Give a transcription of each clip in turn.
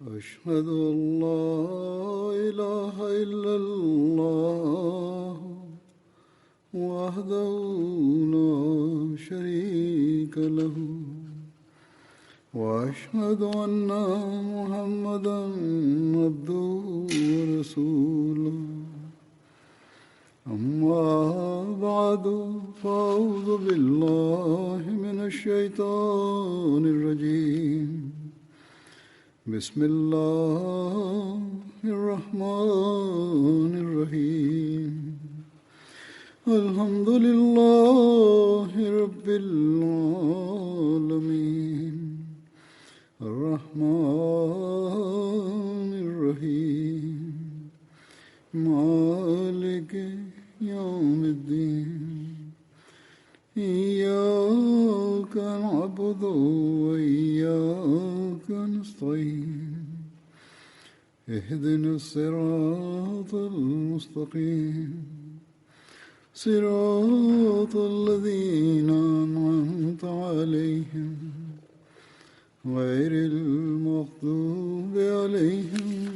أشهد أن لا إله إلا الله وحده لا شريك له وأشهد أن محمدا عبده ورسوله أما بعد فأعوذ بالله من الشيطان الرجيم بسم الله الرحمن الرحيم الحمد لله رب العالمين الرحمن الرحيم مالك يوم الدين إياك نعبد وإياك نستعين اهدنا الصراط المستقيم صراط الذين أنعمت عليهم غير المغضوب عليهم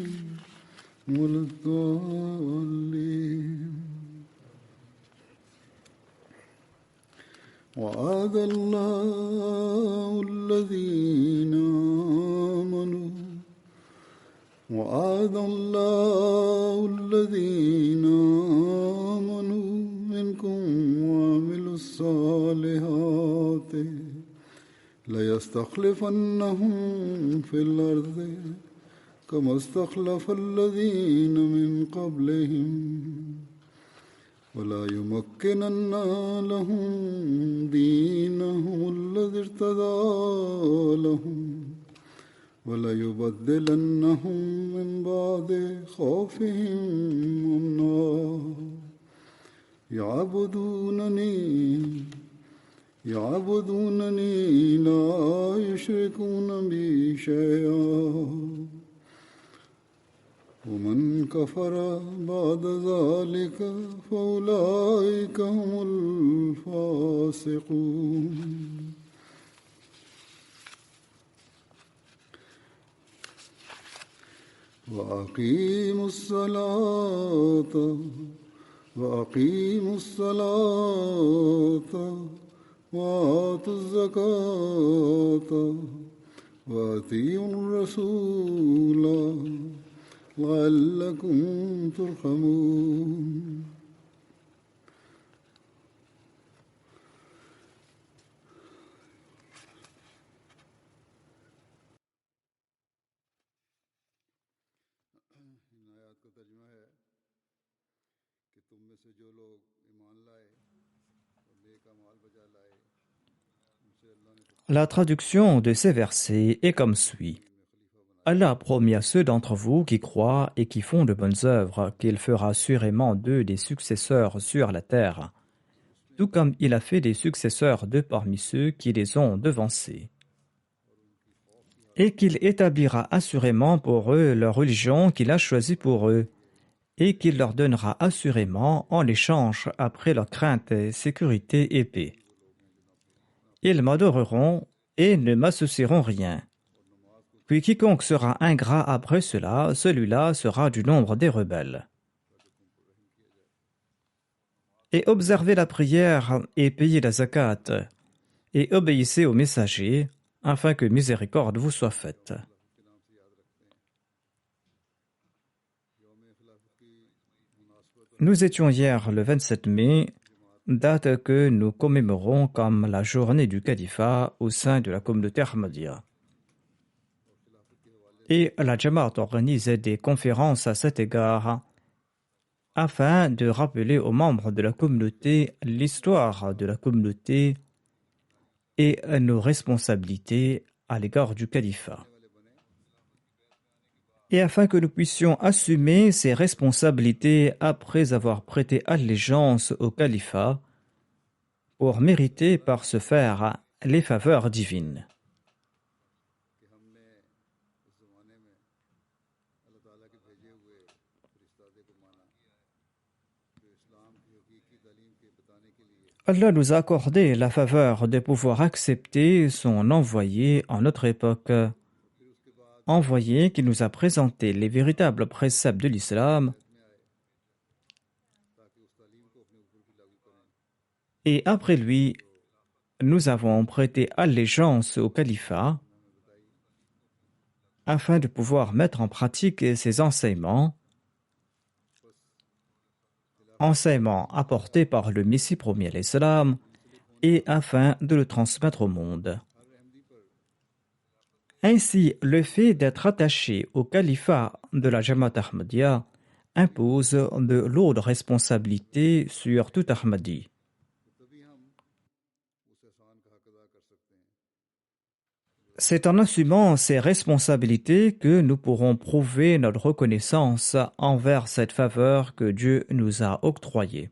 ولا الضالين وعد الله الذين آمنوا منكم وعملوا الصالحات ليستخلفنهم في الأرض كما استخلف الذين من قبلهم ولا يمكنن لهم دينهم الذي ارتضى لهم ولا يبدلنهم من بعد خوفهم أمنا يعبدونني لا يشركون بي شيئا ومن كفر بعد ذلك فأولئك هم الفاسقون وأقيموا الصلاة وآتوا الزكاة وأطيعوا الرسول لعلكم ترحمون La traduction de ces versets est comme suit. Allah a promis à ceux d'entre vous qui croient et qui font de bonnes œuvres qu'il fera assurément d'eux des successeurs sur la terre, tout comme il a fait des successeurs d'eux parmi ceux qui les ont devancés. Et qu'il établira assurément pour eux leur religion qu'il a choisie pour eux, et qu'il leur donnera assurément en échange après leur crainte, sécurité et paix. Ils m'adoreront et ne m'associeront rien. Puis quiconque sera ingrat après cela, celui-là sera du nombre des rebelles. Et observez la prière et payez la zakat, et obéissez aux messagers, afin que miséricorde vous soit faite. Nous étions hier le 27 mai, date que nous commémorons comme la journée du califat au sein de la communauté Ahmadiyya. Et la Jamaat organise des conférences à cet égard afin de rappeler aux membres de la communauté l'histoire de la communauté et nos responsabilités à l'égard du califat. Et afin que nous puissions assumer ces responsabilités après avoir prêté allégeance au califat pour mériter par ce faire les faveurs divines. Allah nous a accordé la faveur de pouvoir accepter son envoyé en notre époque, envoyé qui nous a présenté les véritables préceptes de l'islam, et après lui, nous avons prêté allégeance au califat afin de pouvoir mettre en pratique ces enseignements apportés par le Messie premier l'islam, et afin de le transmettre au monde. Ainsi, le fait d'être attaché au califat de la Jamaat Ahmadiyya impose de lourdes responsabilités sur tout Ahmadi. C'est en assumant ces responsabilités que nous pourrons prouver notre reconnaissance envers cette faveur que Dieu nous a octroyée.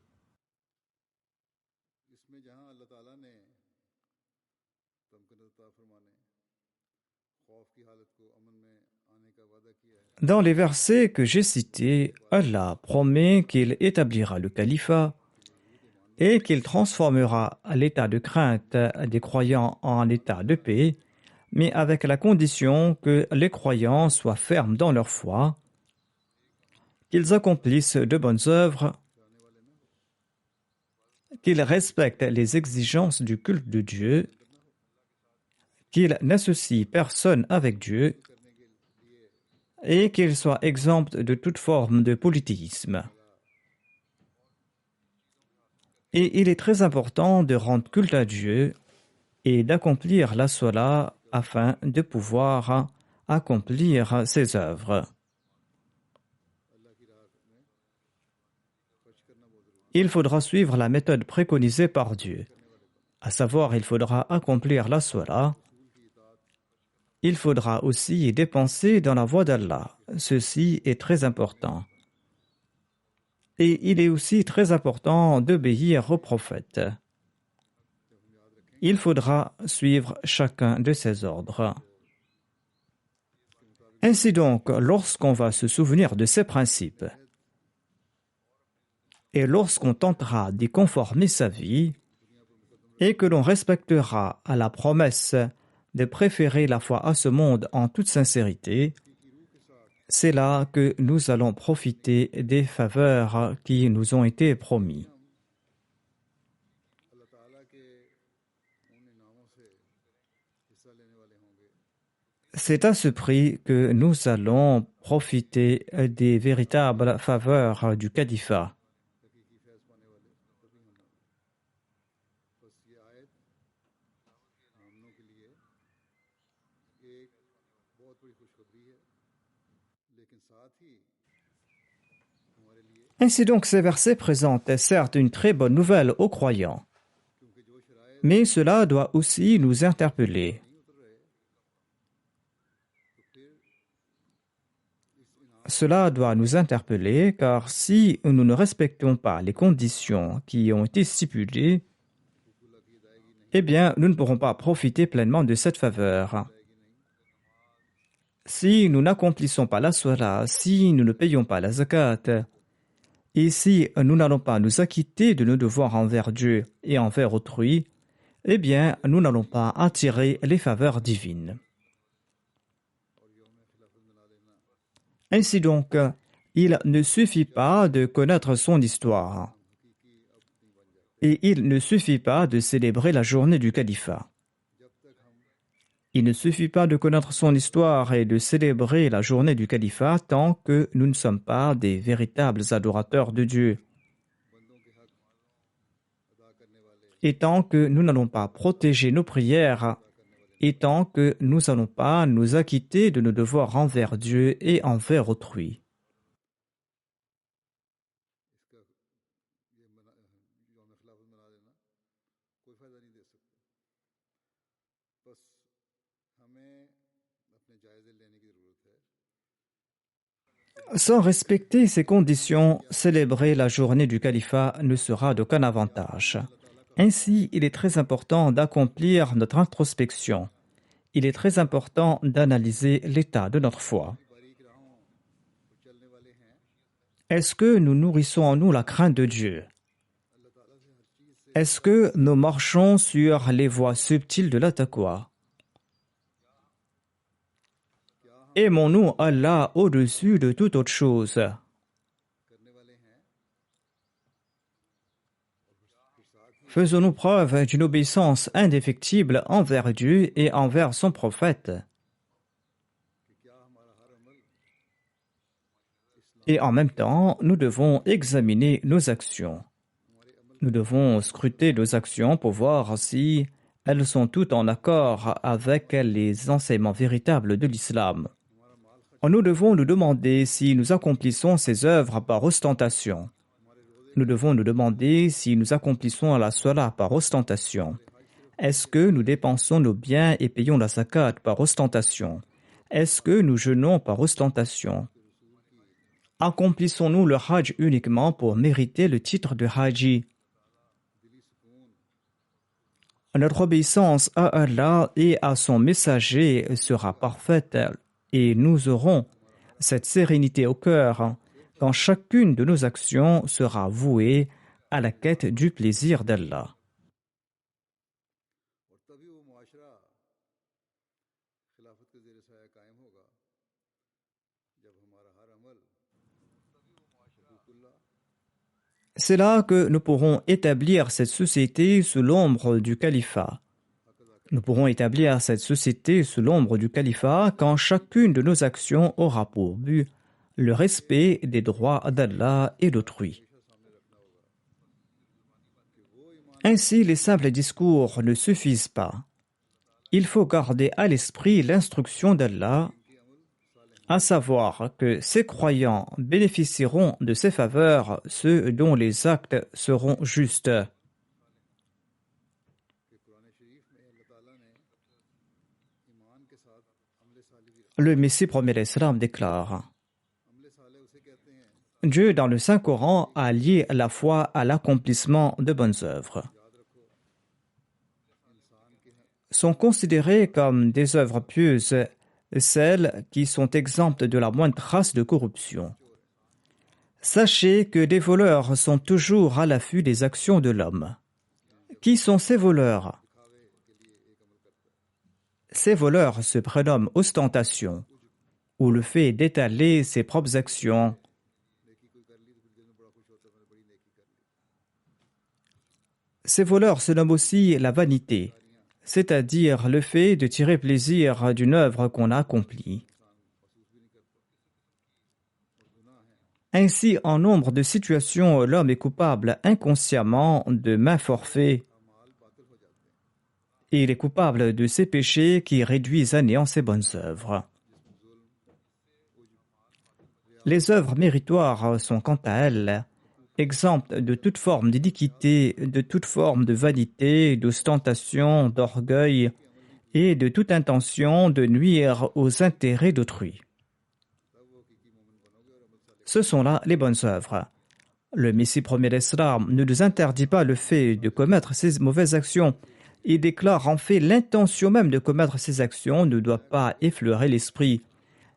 Dans les versets que j'ai cités, Allah promet qu'il établira le califat et qu'il transformera l'état de crainte des croyants en état de paix, mais avec la condition que les croyants soient fermes dans leur foi, qu'ils accomplissent de bonnes œuvres, qu'ils respectent les exigences du culte de Dieu, qu'ils n'associent personne avec Dieu et qu'ils soient exempts de toute forme de polythéisme. Et il est très important de rendre culte à Dieu et d'accomplir la Salat afin de pouvoir accomplir ses œuvres. Il faudra suivre la méthode préconisée par Dieu, à savoir il faudra accomplir la Salat. Il faudra aussi dépenser dans la voie d'Allah. Ceci est très important. Et il est aussi très important d'obéir au prophète. Il faudra suivre chacun de ses ordres. Ainsi donc, lorsqu'on va se souvenir de ces principes, et lorsqu'on tentera d'y conformer sa vie, et que l'on respectera à la promesse de préférer la foi à ce monde en toute sincérité, c'est là que nous allons profiter des faveurs qui nous ont été promises. C'est à ce prix que nous allons profiter des véritables faveurs du califat. Ainsi donc, ces versets présentent certes une très bonne nouvelle aux croyants, mais cela doit aussi nous interpeller. Cela doit nous interpeller car si nous ne respectons pas les conditions qui ont été stipulées, eh bien, nous ne pourrons pas profiter pleinement de cette faveur. Si nous n'accomplissons pas la salat, si nous ne payons pas la zakat, et si nous n'allons pas nous acquitter de nos devoirs envers Dieu et envers autrui, eh bien, nous n'allons pas attirer les faveurs divines. Ainsi donc, il ne suffit pas de connaître son histoire. Et il ne suffit pas de célébrer la journée du califat. Il ne suffit pas de connaître son histoire et de célébrer la journée du califat tant que nous ne sommes pas des véritables adorateurs de Dieu. Et tant que nous n'allons pas protéger nos prières, et tant que nous n'allons pas nous acquitter de nos devoirs envers Dieu et envers autrui. Sans respecter ces conditions, célébrer la journée du califat ne sera d'aucun avantage. Ainsi, il est très important d'accomplir notre introspection. Il est très important d'analyser l'état de notre foi. Est-ce que nous nourrissons en nous la crainte de Dieu? Est-ce que nous marchons sur les voies subtiles de la taqwa? Aimons-nous Allah au-dessus de toute autre chose. Faisons-nous preuve d'une obéissance indéfectible envers Dieu et envers son prophète. Et en même temps, nous devons examiner nos actions. Nous devons scruter nos actions pour voir si elles sont toutes en accord avec les enseignements véritables de l'islam. Nous devons nous demander si nous accomplissons ces œuvres par ostentation. Nous devons nous demander si nous accomplissons la salat par ostentation. Est-ce que nous dépensons nos biens et payons la zakat par ostentation? Est-ce que nous jeûnons par ostentation? Accomplissons-nous le hajj uniquement pour mériter le titre de haji? Notre obéissance à Allah et à son messager sera parfaite et nous aurons cette sérénité au cœur quand chacune de nos actions sera vouée à la quête du plaisir d'Allah. C'est là que nous pourrons établir cette société sous l'ombre du califat. Nous pourrons établir cette société sous l'ombre du califat quand chacune de nos actions aura pour but le respect des droits d'Allah et d'autrui. Ainsi, les simples discours ne suffisent pas. Il faut garder à l'esprit l'instruction d'Allah, à savoir que ces croyants bénéficieront de ces faveurs, ceux dont les actes seront justes. Le Messie promet l'Islam déclare: Dieu dans le Saint-Coran a lié la foi à l'accomplissement de bonnes œuvres. Sont considérées comme des œuvres pieuses celles qui sont exemptes de la moindre trace de corruption. Sachez que des voleurs sont toujours à l'affût des actions de l'homme. Qui sont ces voleurs? Ces voleurs se prénomment ostentation, ou le fait d'étaler ses propres actions. Ces voleurs se nomment aussi la vanité, c'est-à-dire le fait de tirer plaisir d'une œuvre qu'on a accomplie. Ainsi, en nombre de situations, l'homme est coupable inconsciemment de maints forfaits et il est coupable de ces péchés qui réduisent à néant ses bonnes œuvres. Les œuvres méritoires sont quant à elles exemptes de toute forme d'iniquité, de toute forme de vanité, d'ostentation, d'orgueil et de toute intention de nuire aux intérêts d'autrui. Ce sont là les bonnes œuvres. Le Messie premier d'Islam ne nous interdit pas le fait de commettre ces mauvaises actions. Il déclare en fait l'intention même de commettre ces actions ne doit pas effleurer l'esprit.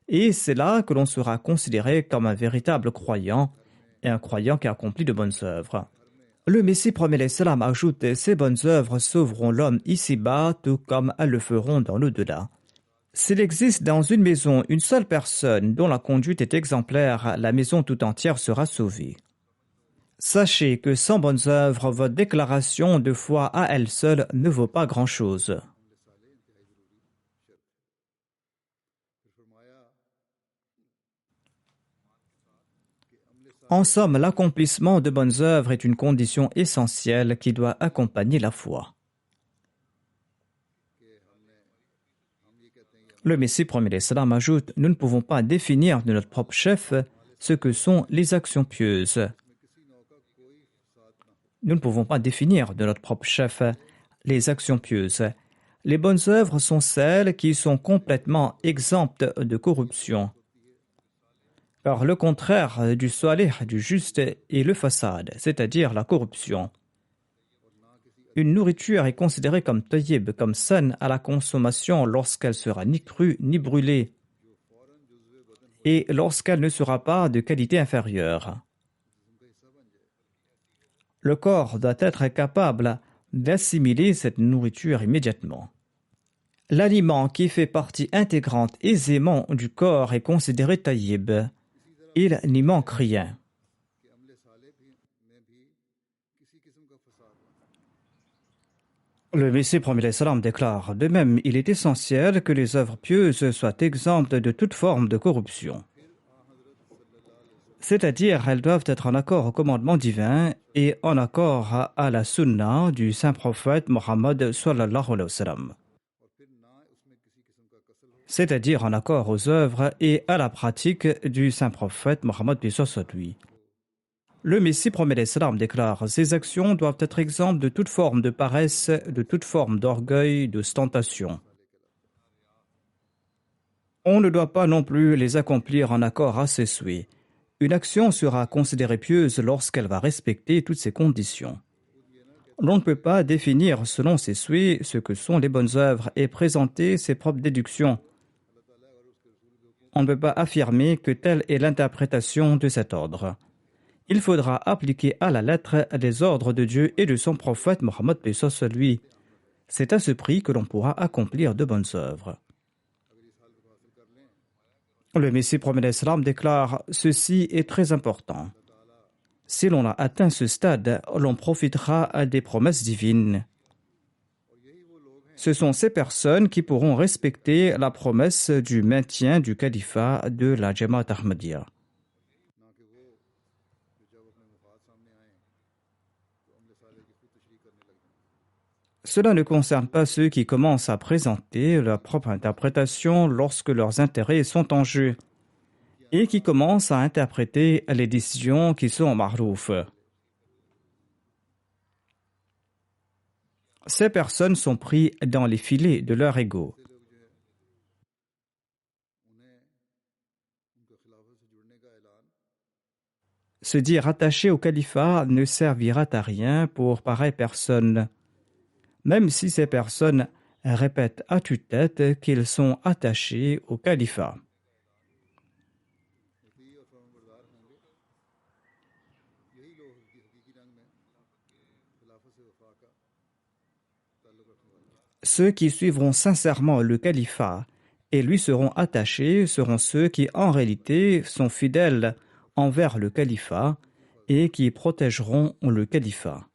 Et c'est là que l'on sera considéré comme un véritable croyant et un croyant qui accomplit de bonnes œuvres. Le Messie premier d'Islam ajoute: ces bonnes œuvres sauveront l'homme ici-bas tout comme elles le feront dans l'au-delà. S'il existe dans une maison une seule personne dont la conduite est exemplaire, la maison tout entière sera sauvée. Sachez que sans bonnes œuvres, votre déclaration de foi à elle seule ne vaut pas grand-chose. En somme, l'accomplissement de bonnes œuvres est une condition essentielle qui doit accompagner la foi. Le Messie premier d'Islam ajoute: nous ne pouvons pas définir de notre propre chef ce que sont les actions pieuses. Nous ne pouvons pas définir de notre propre chef les actions pieuses. Les bonnes œuvres sont celles qui sont complètement exemptes de corruption. Car le contraire du salih, du juste, est le fasad, c'est-à-dire la corruption. Une nourriture est considérée comme tayyib, comme saine à la consommation lorsqu'elle sera ni crue ni brûlée, et lorsqu'elle ne sera pas de qualité inférieure. Le corps doit être capable d'assimiler cette nourriture immédiatement. L'aliment qui fait partie intégrante aisément du corps est considéré taïb. Il n'y manque rien. Le Messie premier salam déclare: de même, il est essentiel que les œuvres pieuses soient exemptes de toute forme de corruption. C'est-à-dire, elles doivent être en accord au commandement divin et en accord à la sunna du saint prophète Mohammed sallallahu alayhi wa sallam. C'est-à-dire en accord aux œuvres et à la pratique du saint prophète Mohammed paix soit sur lui. Le Messie promet l'Islam déclare: ces actions doivent être exemptes de toute forme de paresse, de toute forme d'orgueil, d'ostentation. On ne doit pas non plus les accomplir en accord à ses souhaits. Une action sera considérée pieuse lorsqu'elle va respecter toutes ces conditions. On ne peut pas définir selon ses souhaits ce que sont les bonnes œuvres et présenter ses propres déductions. On ne peut pas affirmer que telle est l'interprétation de cet ordre. Il faudra appliquer à la lettre les ordres de Dieu et de son prophète Mohammed paix soit sur lui. C'est à ce prix que l'on pourra accomplir de bonnes œuvres. Le Messie promet l'Islam déclare: ceci est très important. Si l'on a atteint ce stade, l'on profitera des promesses divines. Ce sont ces personnes qui pourront respecter la promesse du maintien du califat de la Jamaat Ahmadiyya. Cela ne concerne pas ceux qui commencent à présenter leur propre interprétation lorsque leurs intérêts sont en jeu et qui commencent à interpréter les décisions qui sont ma'rouf. Ces personnes sont prises dans les filets de leur ego. Se dire attaché au califat ne servira à rien pour pareille personne, même si ces personnes répètent à tue-tête qu'ils sont attachés au califat. Ceux qui suivront sincèrement le califat et lui seront attachés seront ceux qui en réalité sont fidèles envers le califat et qui protégeront le califat.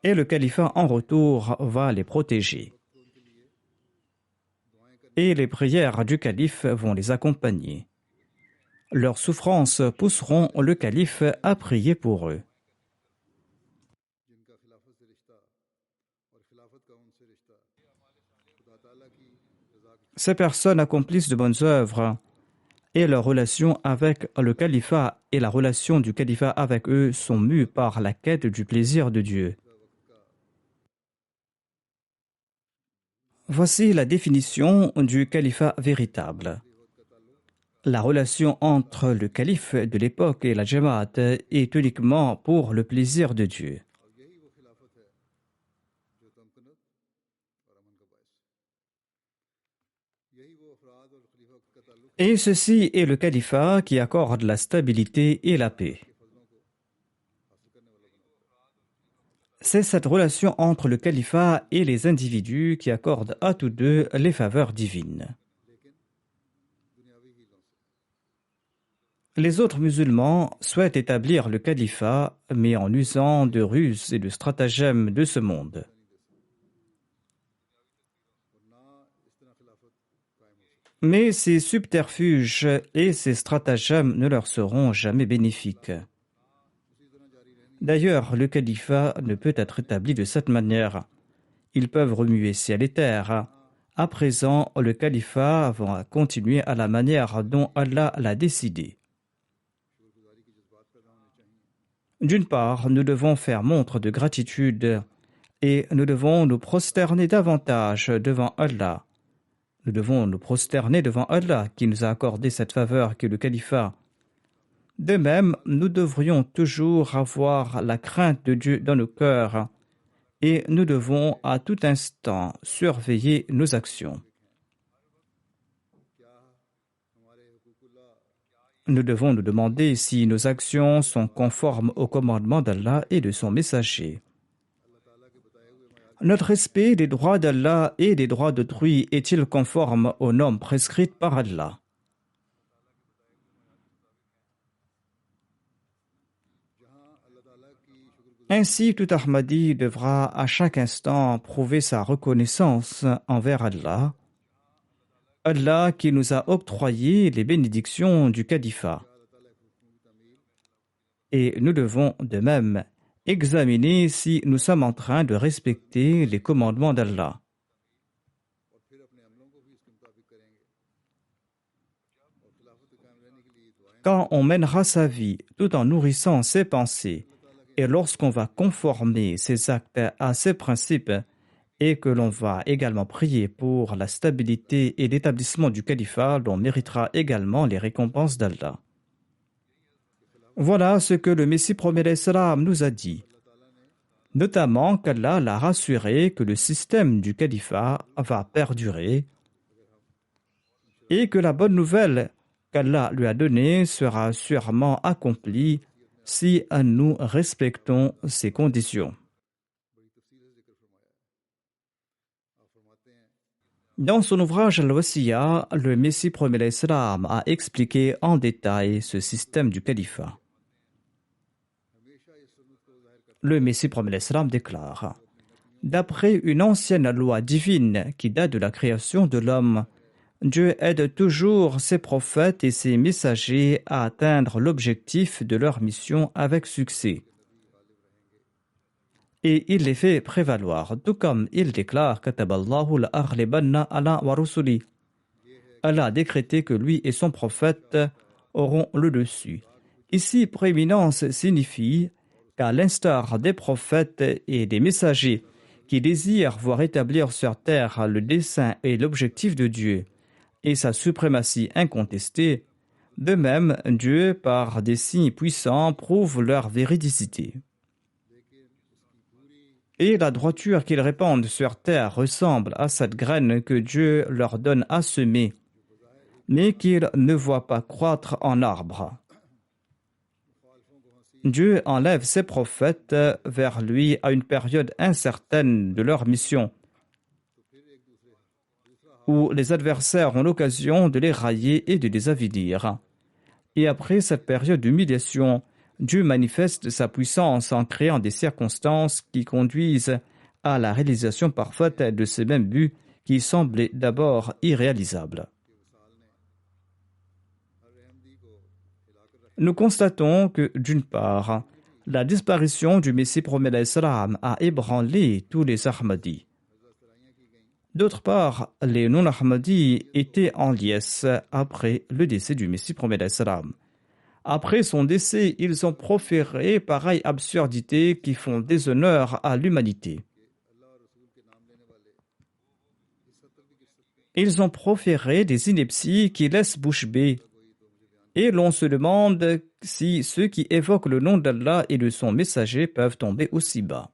Et le califat en retour va les protéger. Et les prières du calife vont les accompagner. Leurs souffrances pousseront le calife à prier pour eux. Ces personnes accomplissent de bonnes œuvres et leur relation avec le califat et la relation du califat avec eux sont mues par la quête du plaisir de Dieu. Voici la définition du califat véritable. La relation entre le calife de l'époque et la Jamaat est uniquement pour le plaisir de Dieu. Et ceci est le califat qui accorde la stabilité et la paix. C'est cette relation entre le califat et les individus qui accorde à tous deux les faveurs divines. Les autres musulmans souhaitent établir le califat, mais en usant de ruses et de stratagèmes de ce monde. Mais ces subterfuges et ces stratagèmes ne leur seront jamais bénéfiques. D'ailleurs, le califat ne peut être établi de cette manière. Ils peuvent remuer ciel et terre. À présent, le califat va continuer à la manière dont Allah l'a décidé. D'une part, nous devons faire montre de gratitude et nous devons nous prosterner davantage devant Allah. Nous devons nous prosterner devant Allah qui nous a accordé cette faveur qu'est le califat. De même, nous devrions toujours avoir la crainte de Dieu dans nos cœurs et nous devons à tout instant surveiller nos actions. Nous devons nous demander si nos actions sont conformes au commandement d'Allah et de son messager. Notre respect des droits d'Allah et des droits d'autrui est-il conforme aux normes prescrites par Allah? Ainsi, tout Ahmadi devra à chaque instant prouver sa reconnaissance envers Allah, Allah qui nous a octroyé les bénédictions du califat. Et nous devons de même examiner si nous sommes en train de respecter les commandements d'Allah. Quand on mènera sa vie tout en nourrissant ses pensées, et lorsqu'on va conformer ses actes à ses principes, et que l'on va également prier pour la stabilité et l'établissement du califat, l'on méritera également les récompenses d'Allah. Voilà ce que le Messie promet salam nous a dit, notamment qu'Allah l'a rassuré que le système du califat va perdurer et que la bonne nouvelle qu'Allah lui a donnée sera sûrement accomplie si nous respectons ces conditions. Dans son ouvrage Al-Wasiya, le Messie promet l'Islam a expliqué en détail ce système du califat. Le Messie promet l'Islam déclare: d'après une ancienne loi divine qui date de la création de l'homme, Dieu aide toujours ses prophètes et ses messagers à atteindre l'objectif de leur mission avec succès. Et il les fait prévaloir, tout comme il déclare Kataballahu la-aghlibanna ala wa rusuli. Allah a décrété que lui et son prophète auront le dessus. Ici, prééminence signifie qu'à l'instar des prophètes et des messagers qui désirent voir établir sur terre le dessein et l'objectif de Dieu et sa suprématie incontestée, de même, Dieu, par des signes puissants, prouve leur véridicité. Et la droiture qu'ils répandent sur terre ressemble à cette graine que Dieu leur donne à semer, mais qu'ils ne voient pas croître en arbre. Dieu enlève ses prophètes vers lui à une période incertaine de leur mission, où les adversaires ont l'occasion de les railler et de les avilir. Et après cette période d'humiliation, Dieu manifeste sa puissance en créant des circonstances qui conduisent à la réalisation parfaite de ces mêmes buts qui semblaient d'abord irréalisables. Nous constatons que, d'une part, la disparition du Messie promet l'Islam a ébranlé tous les Ahmadis. D'autre part, les non-Ahmadis étaient en liesse après le décès du Messie promet l'Islam. Après son décès, ils ont proféré pareilles absurdités qui font déshonneur à l'humanité. Ils ont proféré des inepties qui laissent bouche bée. Et l'on se demande si ceux qui évoquent le nom d'Allah et de son messager peuvent tomber aussi bas.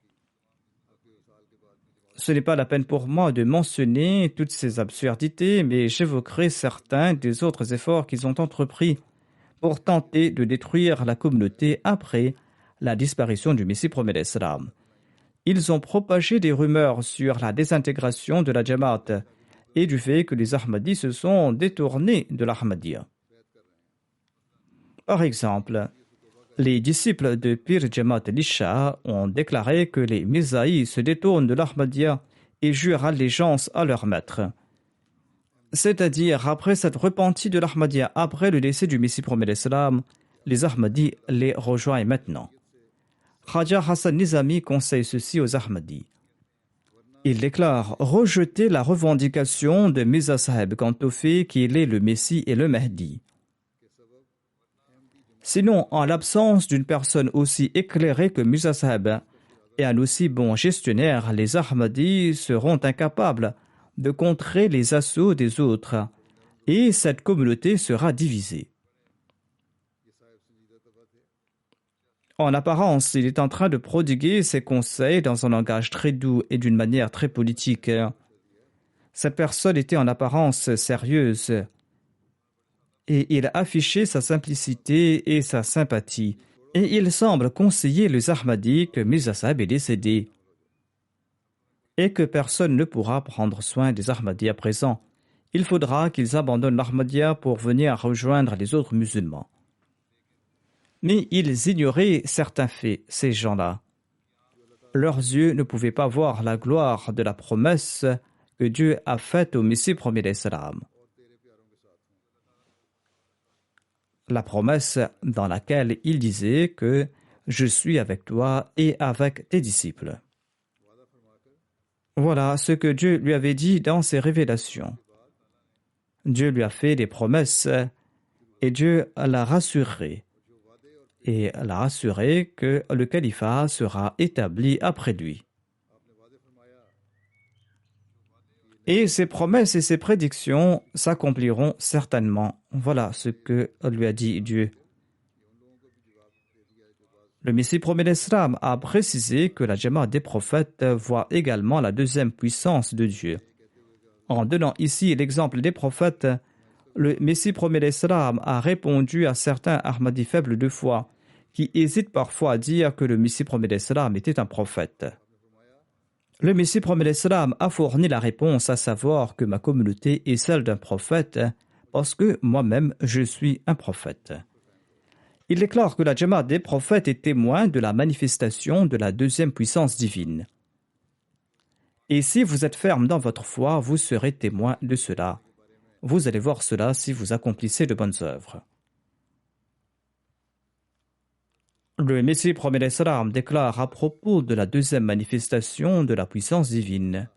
Ce n'est pas la peine pour moi de mentionner toutes ces absurdités, mais j'évoquerai certains des autres efforts qu'ils ont entrepris pour tenter de détruire la communauté après la disparition du Messie promet l'Islam. Ils ont propagé des rumeurs sur la désintégration de la Jamaat et du fait que les Ahmadis se sont détournés de l'Ahmadiyya. Par exemple, les disciples de Pir Jamaat Lisha ont déclaré que les Mirzaïs se détournent de l'Ahmadiyya et jurent allégeance à leur maître. C'est-à-dire, après s'être repentis de l'Ahmadiyya, après le décès du Messie promet l'Islam, les Ahmadis les rejoignent maintenant. Khaja Hassan Nizami conseille ceci aux Ahmadis. Il déclare rejeter la revendication de Mirza Sahib quant au fait qu'il est le Messie et le Mahdi. Sinon, en l'absence d'une personne aussi éclairée que Mirza Sahib et un aussi bon gestionnaire, les Ahmadis seront incapables de contrer les assauts des autres et cette communauté sera divisée. En apparence, il est en train de prodiguer ses conseils dans un langage très doux et d'une manière très politique. Cette personne était en apparence sérieuse et il affichait sa simplicité et sa sympathie. Et il semble conseiller les Ahmadis que Mirza Sahib est décédé et que personne ne pourra prendre soin des Ahmadiyya présents. Il faudra qu'ils abandonnent l'Ahmadiyya pour venir rejoindre les autres musulmans. Mais ils ignoraient certains faits, ces gens-là. Leurs yeux ne pouvaient pas voir la gloire de la promesse que Dieu a faite au Messie premier d'Islam. La promesse dans laquelle il disait que « Je suis avec toi et avec tes disciples ». Voilà ce que Dieu lui avait dit dans ses révélations. Dieu lui a fait des promesses et Dieu l'a rassuré. Et l'a rassuré que le califat sera établi après lui. Et ses promesses et ses prédictions s'accompliront certainement. Voilà ce que lui a dit Dieu. Le Messie premier d'Islam a précisé que la Jamaat des prophètes voit également la deuxième puissance de Dieu. En donnant ici l'exemple des prophètes, le Messie premier d'Islam a répondu à certains Ahmadis faibles de foi qui hésitent parfois à dire que le Messie premier d'Islam était un prophète. Le Messie premier d'Islam a fourni la réponse, à savoir que ma communauté est celle d'un prophète parce que moi-même je suis un prophète. Il déclare que la Jamaat des prophètes est témoin de la manifestation de la deuxième puissance divine. Et si vous êtes ferme dans votre foi, vous serez témoin de cela. Vous allez voir cela si vous accomplissez de bonnes œuvres. Le Messie premier d'Islam déclare à propos de la deuxième manifestation de la puissance divine.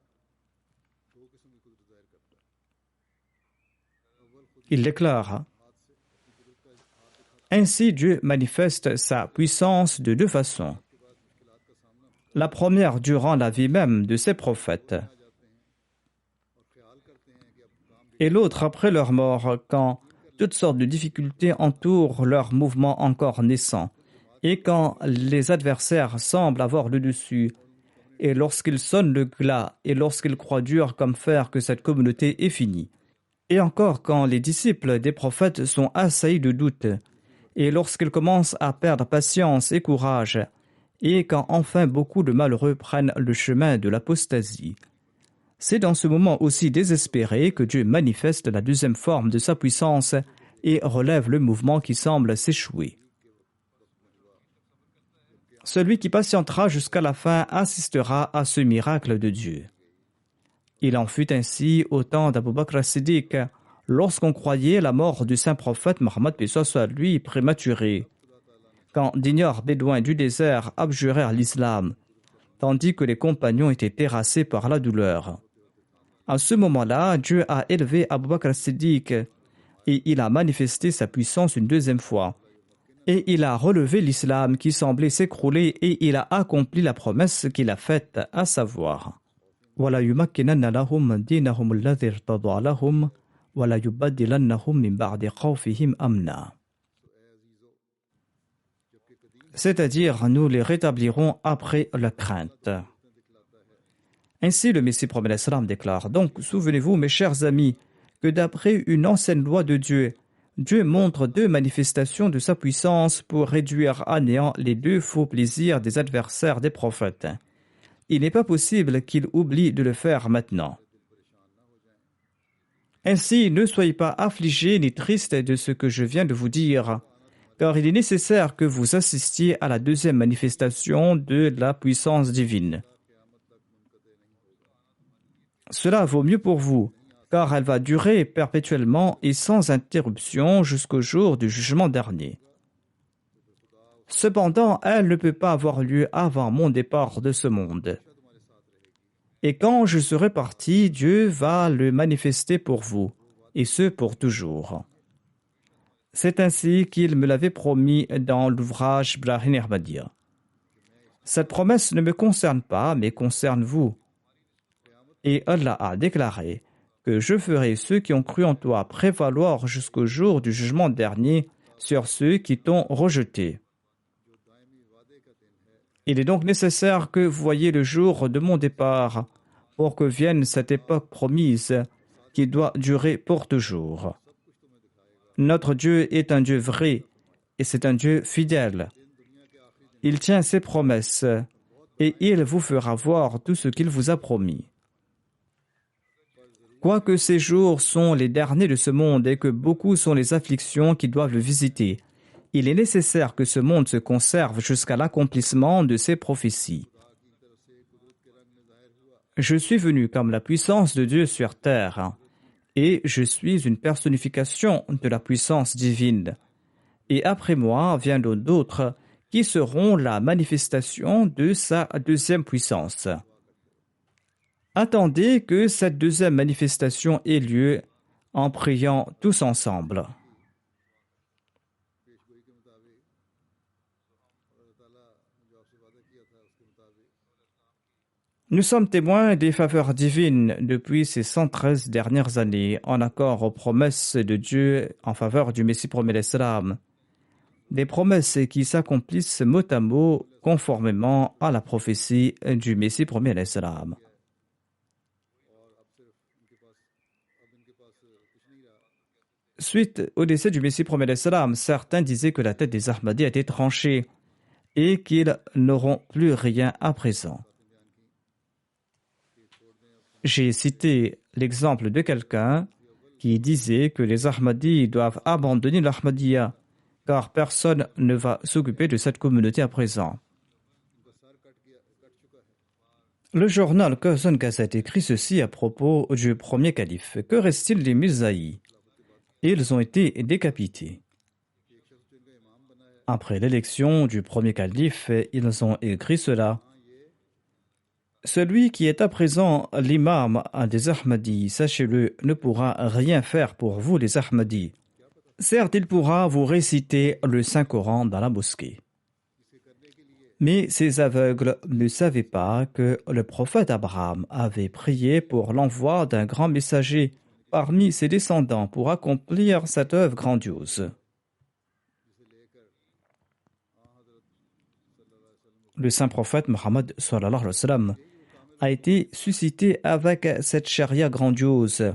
Il déclare: ainsi Dieu manifeste sa puissance de deux façons. La première durant la vie même de ses prophètes, et l'autre après leur mort, quand toutes sortes de difficultés entourent leur mouvement encore naissant, et quand les adversaires semblent avoir le dessus, et lorsqu'ils sonnent le glas, et lorsqu'ils croient dur comme fer que cette communauté est finie, et encore quand les disciples des prophètes sont assaillis de doutes, et lorsqu'ils commencent à perdre patience et courage, et quand enfin beaucoup de malheureux prennent le chemin de l'apostasie. C'est dans ce moment aussi désespéré que Dieu manifeste la deuxième forme de sa puissance et relève le mouvement qui semble s'échouer. Celui qui patientera jusqu'à la fin assistera à ce miracle de Dieu. Il en fut ainsi au temps d'Abu Bakr as-Siddiq, lorsqu'on croyait la mort du saint prophète Mohammed soit lui prématurée, quand d'ignores bédouins du désert abjurèrent l'islam, tandis que les compagnons étaient terrassés par la douleur. À ce moment-là, Dieu a élevé Abu Bakr as-Siddiq et il a manifesté sa puissance une deuxième fois. Et il a relevé l'islam qui semblait s'écrouler et il a accompli la promesse qu'il a faite, à savoir: وَلَا يُمَكِّنَنَّ لَهُمْ دِينَهُمُ الَّذِي ارْتَضَىٰ لَهُمْ وَلَا يُبَدِّلَنَّهُمْ مِنْ بَعْدِ خَوْفِهِمْ أَمْنًا. C'est-à-dire, nous les rétablirons après leur crainte. Ainsi, le Messie premier d'Islam déclare: donc, souvenez-vous, mes chers amis, que d'après une ancienne loi de Dieu, Dieu montre deux manifestations de sa puissance pour réduire à néant les deux faux plaisirs des adversaires des prophètes. Il n'est pas possible qu'il oublie de le faire maintenant. Ainsi, ne soyez pas affligés ni tristes de ce que je viens de vous dire, car il est nécessaire que vous assistiez à la deuxième manifestation de la puissance divine. Cela vaut mieux pour vous, car elle va durer perpétuellement et sans interruption jusqu'au jour du jugement dernier. Cependant, elle ne peut pas avoir lieu avant mon départ de ce monde. Et quand je serai parti, Dieu va le manifester pour vous, et ce pour toujours. C'est ainsi qu'il me l'avait promis dans l'ouvrage Brahim Ahmadiyya. Cette promesse ne me concerne pas, mais concerne vous. Et Allah a déclaré que je ferai ceux qui ont cru en toi prévaloir jusqu'au jour du jugement dernier sur ceux qui t'ont rejeté. Il est donc nécessaire que vous voyiez le jour de mon départ pour que vienne cette époque promise qui doit durer pour toujours. Notre Dieu est un Dieu vrai et c'est un Dieu fidèle. Il tient ses promesses et il vous fera voir tout ce qu'il vous a promis. Quoique ces jours sont les derniers de ce monde et que beaucoup sont les afflictions qui doivent le visiter, il est nécessaire que ce monde se conserve jusqu'à l'accomplissement de ses prophéties. Je suis venu comme la puissance de Dieu sur terre, et je suis une personnification de la puissance divine. Et après moi viendront d'autres qui seront la manifestation de sa deuxième puissance. Attendez que cette deuxième manifestation ait lieu en priant tous ensemble. Nous sommes témoins des faveurs divines depuis ces 113 dernières années, en accord aux promesses de Dieu en faveur du Messie promis l'Islam. Des promesses qui s'accomplissent mot à mot conformément à la prophétie du Messie promis l'Islam. Suite au décès du Messie promis l'Islam, certains disaient que la tête des Ahmadis a été tranchée et qu'ils n'auront plus rien à présent. J'ai cité l'exemple de quelqu'un qui disait que les Ahmadis doivent abandonner l'Ahmadiyya car personne ne va s'occuper de cette communauté à présent. Le journal Kazan Gazette écrit ceci à propos du premier calife. Que reste-t-il des Mirzaïs? Ils ont été décapités. Après l'élection du premier calife, ils ont écrit cela. Celui qui est à présent l'imam des Ahmadis, sachez-le, ne pourra rien faire pour vous les Ahmadis. Certes, il pourra vous réciter le Saint-Coran dans la mosquée. Mais ces aveugles ne savaient pas que le prophète Abraham avait prié pour l'envoi d'un grand messager parmi ses descendants pour accomplir cette œuvre grandiose. Le saint prophète Mohammed sallallahu alayhi wa sallam a été suscité avec cette charia grandiose.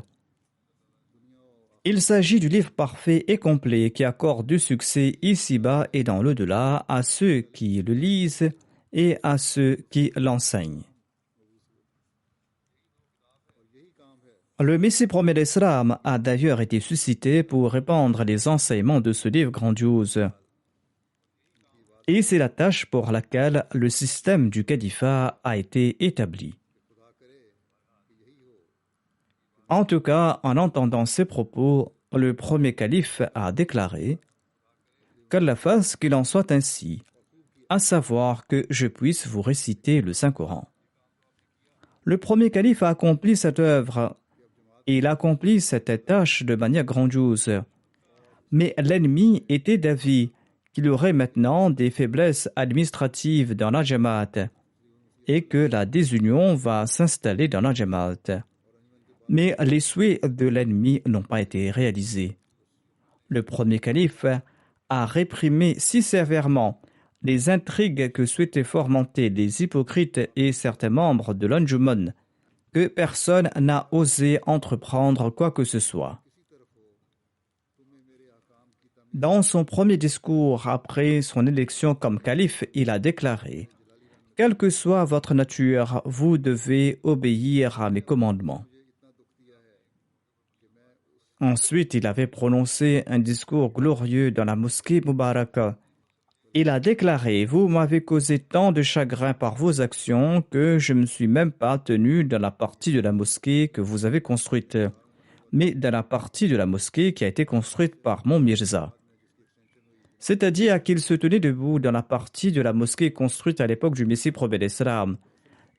Il s'agit du livre parfait et complet qui accorde du succès ici-bas et dans l'au-delà à ceux qui le lisent et à ceux qui l'enseignent. Le Messie promis l'Islam a d'ailleurs été suscité pour répandre les enseignements de ce livre grandiose. Et c'est la tâche pour laquelle le système du califat a été établi. En tout cas, en entendant ces propos, le premier calife a déclaré « Qu'Allah fasse qu'il en soit ainsi, à savoir que je puisse vous réciter le Saint-Coran. » Le premier calife a accompli cette œuvre et il a accompli cette tâche de manière grandiose. Mais l'ennemi était d'avis qu'il y aurait maintenant des faiblesses administratives dans la Jamaat et que la désunion va s'installer dans la Jamaat. Mais les souhaits de l'ennemi n'ont pas été réalisés. Le premier calife a réprimé si sévèrement les intrigues que souhaitaient fomenter les hypocrites et certains membres de l'Anjuman que personne n'a osé entreprendre quoi que ce soit. Dans son premier discours après son élection comme calife, il a déclaré « Quelle que soit votre nature, vous devez obéir à mes commandements. » Ensuite, il avait prononcé un discours glorieux dans la mosquée Mubaraka. Il a déclaré « Vous m'avez causé tant de chagrin par vos actions que je ne me suis même pas tenu dans la partie de la mosquée que vous avez construite, mais dans la partie de la mosquée qui a été construite par mon Mirza. » C'est-à-dire qu'il se tenait debout dans la partie de la mosquée construite à l'époque du Messie promis l'Islam,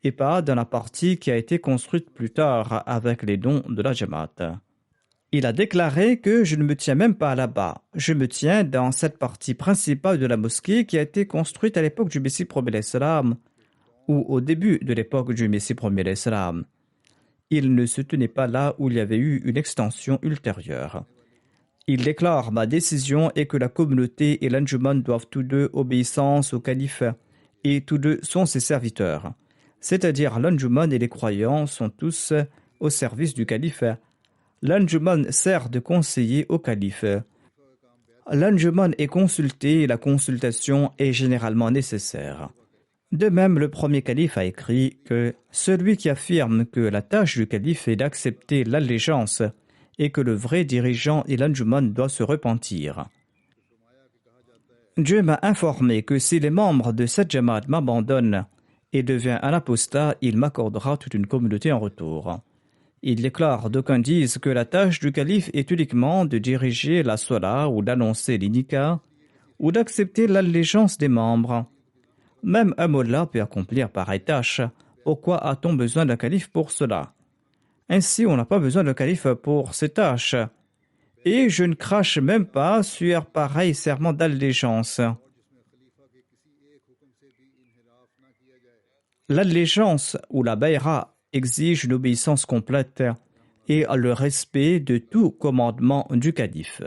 et pas dans la partie qui a été construite plus tard avec les dons de la Jamaat. Il a déclaré que je ne me tiens même pas là-bas. Je me tiens dans cette partie principale de la mosquée qui a été construite à l'époque du Messie promis l'Islam ou au début de l'époque du Messie promis l'Islam. Il ne se tenait pas là où il y avait eu une extension ultérieure. Il déclare « Ma décision est que la communauté et l'Anjuman doivent tous deux obéissance au calife et tous deux sont ses serviteurs. C'est-à-dire l'Anjuman et les croyants sont tous au service du calife. L'Anjuman sert de conseiller au calife. L'Anjuman est consulté et la consultation est généralement nécessaire. De même, le premier calife a écrit que celui qui affirme que la tâche du calife est d'accepter l'allégeance et que le vrai dirigeant et l'anjuman doit se repentir. Dieu m'a informé que si les membres de cette jamaat m'abandonnent et devient un apostat, il m'accordera toute une communauté en retour. Il déclare d'aucuns disent que la tâche du calife est uniquement de diriger la sola ou d'annoncer l'inika ou d'accepter l'allégeance des membres. Même un mollah peut accomplir pareille tâche. Pourquoi a-t-on besoin d'un calife pour cela? Ainsi, on n'a pas besoin d'un calife pour ces tâches. Et je ne crache même pas sur pareil serment d'allégeance. L'allégeance ou la bayra exige une obéissance complète et le respect de tout commandement du calife.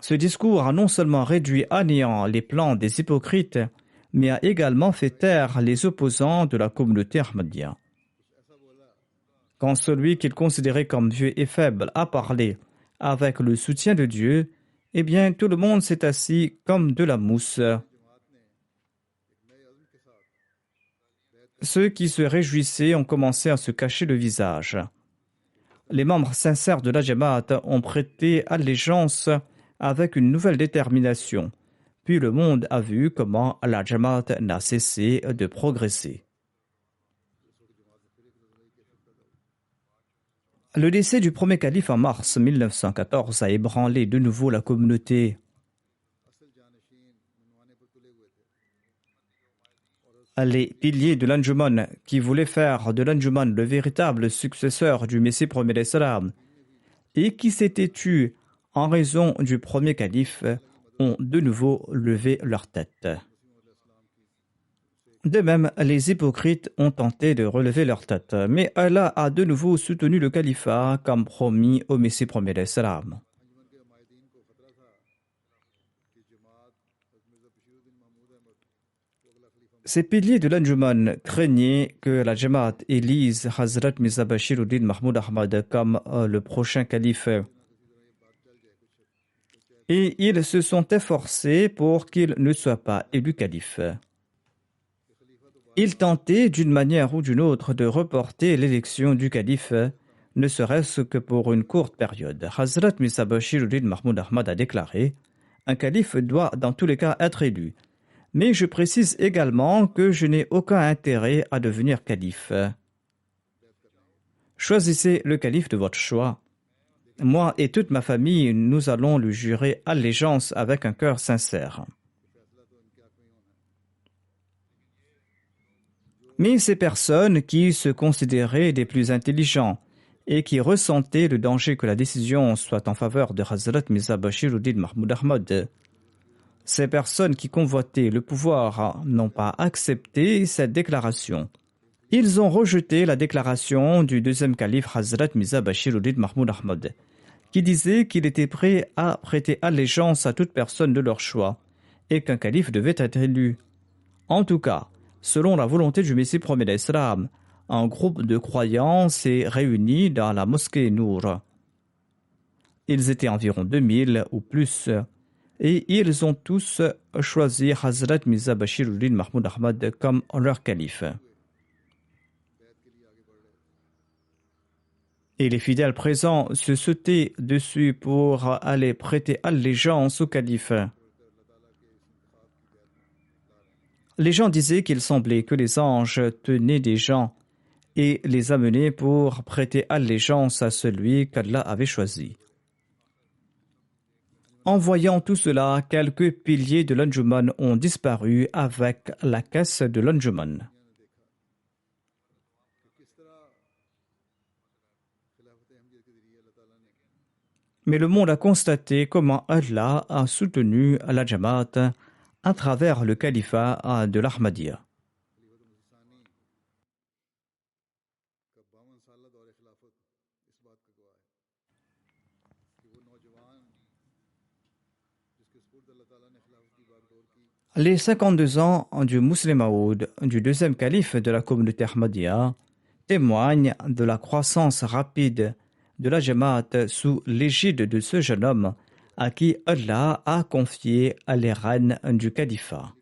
Ce discours a non seulement réduit à néant les plans des hypocrites, mais a également fait taire les opposants de la communauté ahmadiyya. Quand celui qu'il considérait comme vieux et faible a parlé avec le soutien de Dieu, eh bien tout le monde s'est assis comme de la mousse. Ceux qui se réjouissaient ont commencé à se cacher le visage. Les membres sincères de la Jamaat ont prêté allégeance avec une nouvelle détermination. Puis le monde a vu comment la Jamaat n'a cessé de progresser. Le décès du premier calife en mars 1914 a ébranlé de nouveau la communauté. Les piliers de l'Anjuman, qui voulaient faire de l'Anjuman le véritable successeur du Messie premier d'Islam, et qui s'étaient tus en raison du premier calife, ont de nouveau levé leur tête. De même, les hypocrites ont tenté de relever leur tête, mais Allah a de nouveau soutenu le califat comme promis au Messie premier d'Islam. Ces piliers de l'Anjuman craignaient que la Jamaat élise Hazrat Mirza Bashiruddin Mahmoud Ahmad comme le prochain calife. Et ils se sont efforcés pour qu'il ne soit pas élu calife. Ils tentaient d'une manière ou d'une autre de reporter l'élection du calife, ne serait-ce que pour une courte période. Hazrat Mirza Bashiruddin Mahmoud Ahmad a déclaré « Un calife doit dans tous les cas être élu. Mais je précise également que je n'ai aucun intérêt à devenir calife. Choisissez le calife de votre choix. Moi et toute ma famille, nous allons lui jurer allégeance avec un cœur sincère. » Mais ces personnes qui se considéraient des plus intelligents et qui ressentaient le danger que la décision soit en faveur de Hazrat Mirza Bashiruddin Mahmoud Ahmad, ces personnes qui convoitaient le pouvoir n'ont pas accepté cette déclaration. Ils ont rejeté la déclaration du deuxième calife Hazrat Mirza Bashiruddin Mahmoud Ahmad, qui disait qu'il était prêt à prêter allégeance à toute personne de leur choix et qu'un calife devait être élu. En tout cas, selon la volonté du Messie premier d'Islam, un groupe de croyants s'est réuni dans la mosquée Nour. Ils étaient environ 2000 ou plus, et ils ont tous choisi Hazrat Mirza Bashiruddin Mahmoud Ahmad comme leur calife. Et les fidèles présents se sautaient dessus pour aller prêter allégeance au calife. Les gens disaient qu'il semblait que les anges tenaient des gens et les amenaient pour prêter allégeance à celui qu'Allah avait choisi. En voyant tout cela, quelques piliers de l'Anjuman ont disparu avec la caisse de l'Anjuman. Mais le monde a constaté comment Allah a soutenu la Jamaat à travers le califat de l'Ahmadiyya. Les 52 ans du Muslim Maud, du deuxième calife de la communauté Ahmadiyya, témoignent de la croissance rapide de la Jamaat sous l'égide de ce jeune homme à qui Allah a confié les rênes du califat.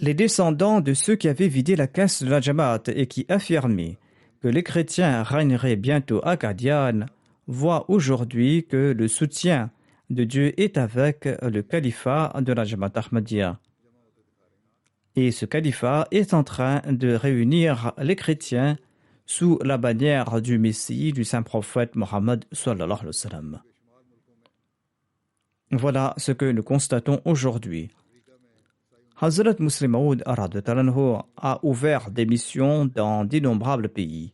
Les descendants de ceux qui avaient vidé la caisse de la Jamaat et qui affirmaient que les chrétiens régneraient bientôt à Qadian voient aujourd'hui que le soutien de Dieu est avec le califat de la Jamaat Ahmadiyya. Et ce califat est en train de réunir les chrétiens sous la bannière du Messie, du saint prophète Mohammed sallallahu alayhi wa sallam. Voilà ce que nous constatons aujourd'hui. Hazrat Muslim Maud a ouvert des missions dans d'innombrables pays.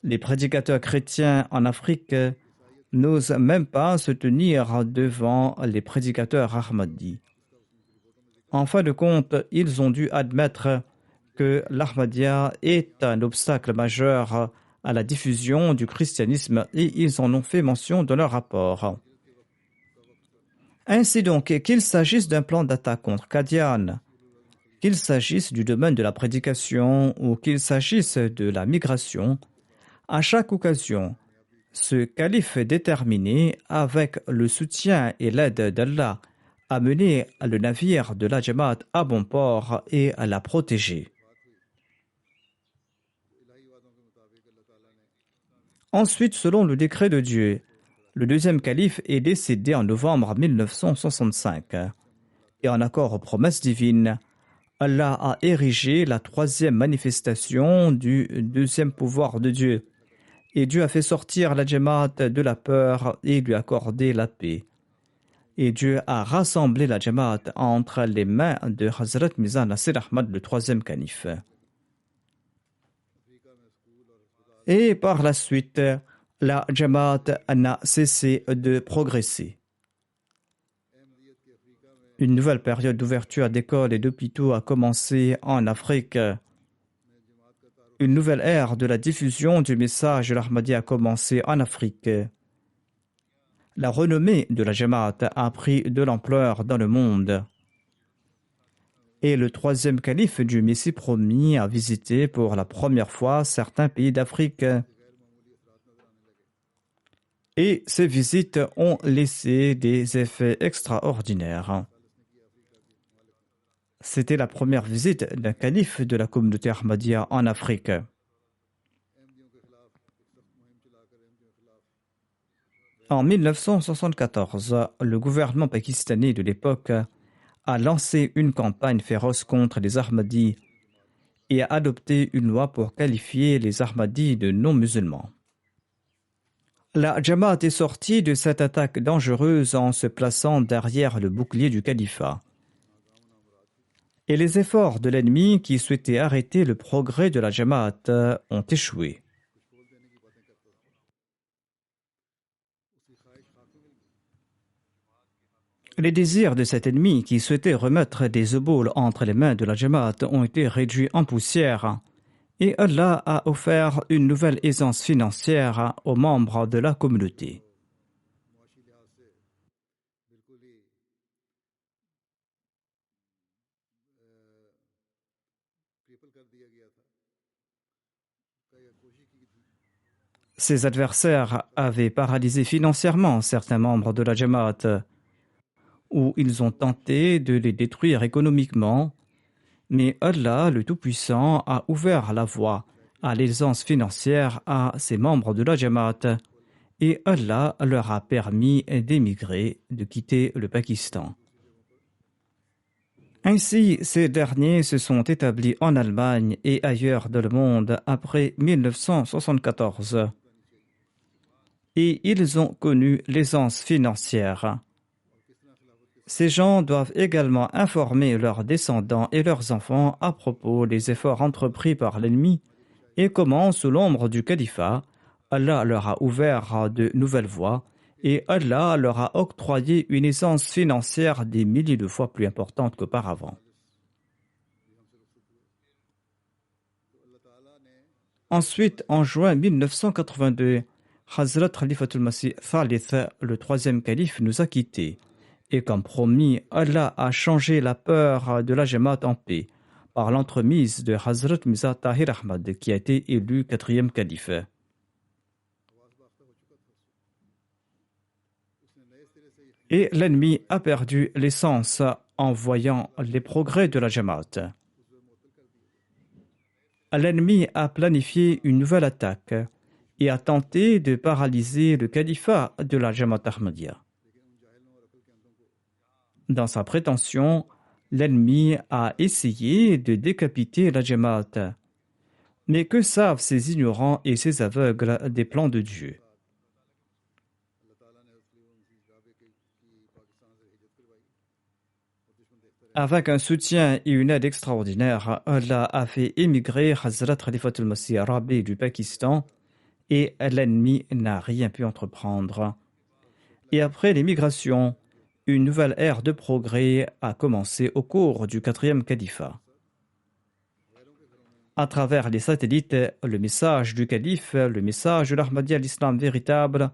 Les prédicateurs chrétiens en Afrique n'osent même pas se tenir devant les prédicateurs Ahmadis. En fin de compte, ils ont dû admettre que l'Ahmadiyya est un obstacle majeur à la diffusion du christianisme et ils en ont fait mention dans leur rapport. Ainsi donc, qu'il s'agisse d'un plan d'attaque contre Qadian, qu'il s'agisse du domaine de la prédication ou qu'il s'agisse de la migration, à chaque occasion, ce calife déterminé, avec le soutien et l'aide d'Allah, a mené le navire de la Jamaat à bon port et à la protéger. Ensuite, selon le décret de Dieu, le deuxième calife est décédé en novembre 1965. Et en accord aux promesses divines, Allah a érigé la troisième manifestation du deuxième pouvoir de Dieu. Et Dieu a fait sortir la Jamaat de la peur et lui accordé la paix. Et Dieu a rassemblé la Jamaat entre les mains de Hazrat Mirza Nasir Ahmad, le troisième calife. Et par la suite, la Jamaat n'a cessé de progresser. Une nouvelle période d'ouverture d'écoles et d'hôpitaux a commencé en Afrique. Une nouvelle ère de la diffusion du message de l'Ahmadi a commencé en Afrique. La renommée de la Jamaat a pris de l'ampleur dans le monde. Et le troisième calife du Messie promis a visité pour la première fois certains pays d'Afrique. Et ces visites ont laissé des effets extraordinaires. C'était la première visite d'un calife de la communauté Ahmadiyya en Afrique. En 1974, le gouvernement pakistanais de l'époque a lancé une campagne féroce contre les Ahmadis et a adopté une loi pour qualifier les Ahmadis de non-musulmans. La Jamaat est sortie de cette attaque dangereuse en se plaçant derrière le bouclier du califat. Et les efforts de l'ennemi qui souhaitait arrêter le progrès de la Jamaat ont échoué. Les désirs de cet ennemi qui souhaitait remettre des ébaules entre les mains de la Jamaat ont été réduits en poussière et Allah a offert une nouvelle aisance financière aux membres de la communauté. Ses adversaires avaient paralysé financièrement certains membres de la Jamaat, où ils ont tenté de les détruire économiquement, mais Allah, le Tout-Puissant, a ouvert la voie à l'aisance financière à ces membres de la Jamaat, et Allah leur a permis d'émigrer, de quitter le Pakistan. Ainsi, ces derniers se sont établis en Allemagne et ailleurs dans le monde après 1974. Et ils ont connu l'aisance financière. Ces gens doivent également informer leurs descendants et leurs enfants à propos des efforts entrepris par l'ennemi et comment, sous l'ombre du califat, Allah leur a ouvert de nouvelles voies et Allah leur a octroyé une aisance financière des milliers de fois plus importante qu'auparavant. Ensuite, en juin 1982, Hazrat Khalifatul Masih Thalith, le troisième calife, nous a quittés. Et comme promis, Allah a changé la peur de la Jamaat en paix par l'entremise de Hazrat Mirza Tahir Ahmad qui a été élu quatrième calife. Et l'ennemi a perdu l'essence en voyant les progrès de la Jamaat. L'ennemi a planifié une nouvelle attaque et a tenté de paralyser le califat de la Jamaat Ahmadiyya. Dans sa prétention, l'ennemi a essayé de décapiter la Jamaat. Mais que savent ces ignorants et ces aveugles des plans de Dieu? Avec un soutien et une aide extraordinaire, Allah a fait émigrer Hazrat Khalifatul Masih Rabi du Pakistan et l'ennemi n'a rien pu entreprendre. Et après l'émigration, une nouvelle ère de progrès a commencé au cours du 4e califat. À travers les satellites, le message du calife, le message de l'Ahmadiyya, l'islam véritable,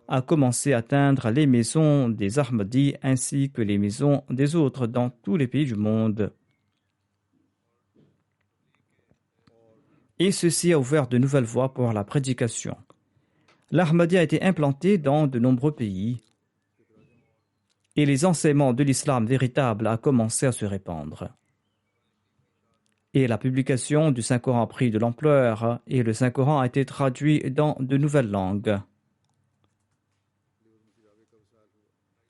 a commencé à atteindre les maisons des Ahmadis ainsi que les maisons des autres dans tous les pays du monde. Et ceci a ouvert de nouvelles voies pour la prédication. L'Ahmadiyya a été implanté dans de nombreux pays et les enseignements de l'islam véritable a commencé à se répandre. Et la publication du Saint-Coran a pris de l'ampleur et le Saint-Coran a été traduit dans de nouvelles langues.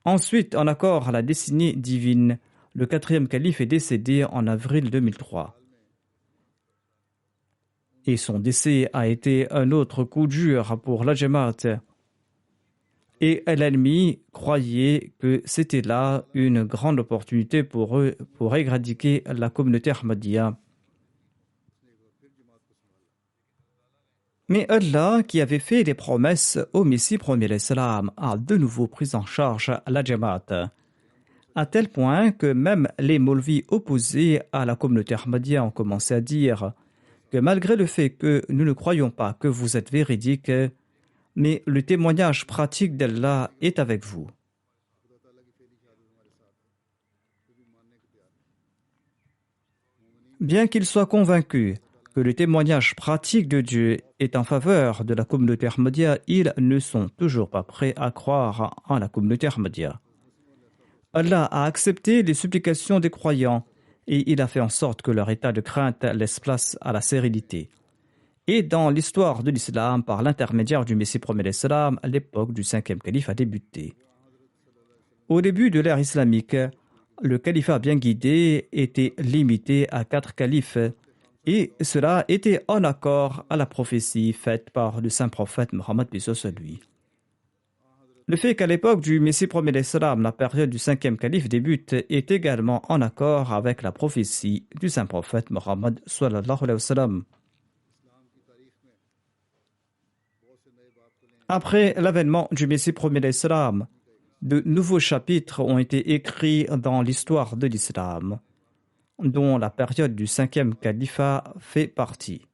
Ensuite, en accord à la destinée divine, le 4e calife est décédé en avril 2003. Et son décès a été un autre coup dur pour la Jamaat. Et l'ennemi croyait que c'était là une grande opportunité pour eux pour éradiquer la communauté Ahmadiyya. Mais Allah, qui avait fait des promesses au Messie premier l'Islam, a de nouveau pris en charge la Jamaat, à tel point que même les Maulvis opposés à la communauté Ahmadiyya ont commencé à dire que malgré le fait que nous ne croyons pas que vous êtes véridique, mais le témoignage pratique d'Allah est avec vous. Bien qu'ils soient convaincus que le témoignage pratique de Dieu est en faveur de la communauté Ahmadiyya, ils ne sont toujours pas prêts à croire en la communauté Ahmadiyya. Allah a accepté les supplications des croyants et il a fait en sorte que leur état de crainte laisse place à la sérénité. Et dans l'histoire de l'islam, par l'intermédiaire du Messie premier l'Islam, l'époque du 5e calife a débuté. Au début de l'ère islamique, le califat bien guidé était limité à 4 califes et cela était en accord à la prophétie faite par le saint prophète Mohammed sur lui. Le fait qu'à l'époque du Messie premier l'Islam, la période du 5e calife débute est également en accord avec la prophétie du saint prophète Mohammed sallallahu alayhi wa sallam. Après l'avènement du Messie premier l'Islam, de nouveaux chapitres ont été écrits dans l'histoire de l'islam, dont la période du 5e califat fait partie.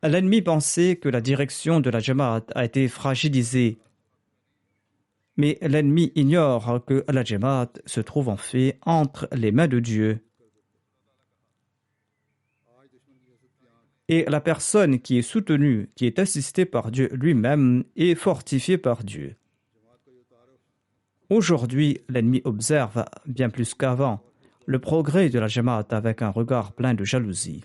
L'ennemi pensait que la direction de la Jamaat a été fragilisée, mais l'ennemi ignore que la Jamaat se trouve en fait entre les mains de Dieu. Et la personne qui est soutenue, qui est assistée par Dieu lui-même, est fortifiée par Dieu. Aujourd'hui, l'ennemi observe, bien plus qu'avant, le progrès de la Jamaat avec un regard plein de jalousie.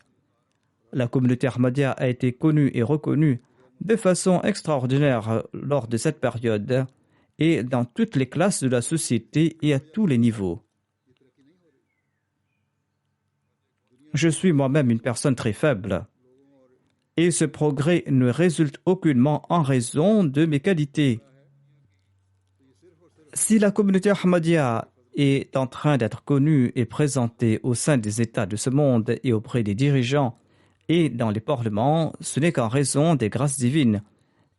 La communauté Ahmadiyya a été connue et reconnue de façon extraordinaire lors de cette période et dans toutes les classes de la société et à tous les niveaux. Je suis moi-même une personne très faible et ce progrès ne résulte aucunement en raison de mes qualités. Si la communauté Ahmadiyya est en train d'être connue et présentée au sein des États de ce monde et auprès des dirigeants et dans les parlements, ce n'est qu'en raison des grâces divines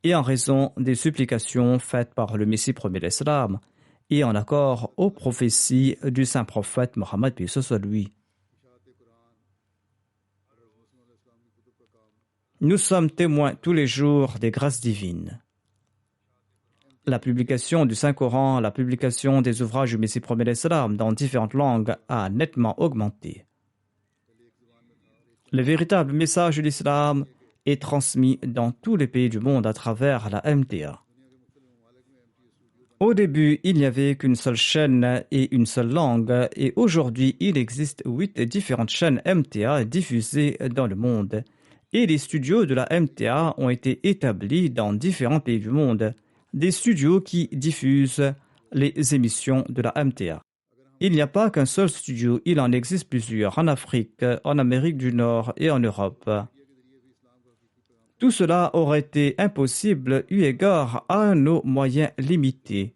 et en raison des supplications faites par le Messie premier l'Islam et en accord aux prophéties du saint prophète Mohammed paix soit lui. Nous sommes témoins tous les jours des grâces divines. La publication du Saint-Coran, la publication des ouvrages du Messie premier l'Islam dans différentes langues a nettement augmenté. Le véritable message de l'islam est transmis dans tous les pays du monde à travers la MTA. Au début, il n'y avait qu'une seule chaîne et une seule langue, et aujourd'hui, il existe 8 différentes chaînes MTA diffusées dans le monde. Et les studios de la MTA ont été établis dans différents pays du monde, des studios qui diffusent les émissions de la MTA. Il n'y a pas qu'un seul studio, il en existe plusieurs en Afrique, en Amérique du Nord et en Europe. Tout cela aurait été impossible eu égard à nos moyens limités.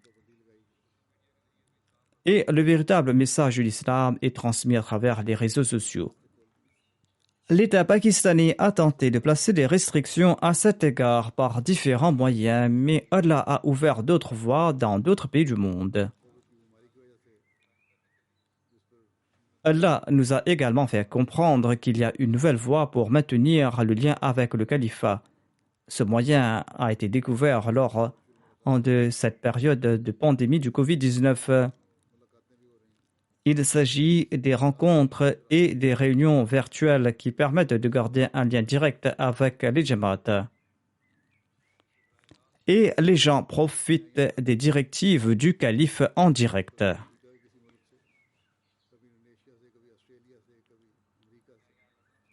Et le véritable message de l'islam est transmis à travers les réseaux sociaux. L'État pakistanais a tenté de placer des restrictions à cet égard par différents moyens, mais Allah a ouvert d'autres voies dans d'autres pays du monde. Allah nous a également fait comprendre qu'il y a une nouvelle voie pour maintenir le lien avec le califat. Ce moyen a été découvert lors de cette période de pandémie du Covid-19. Il s'agit des rencontres et des réunions virtuelles qui permettent de garder un lien direct avec les Jamaat. Et les gens profitent des directives du calife en direct.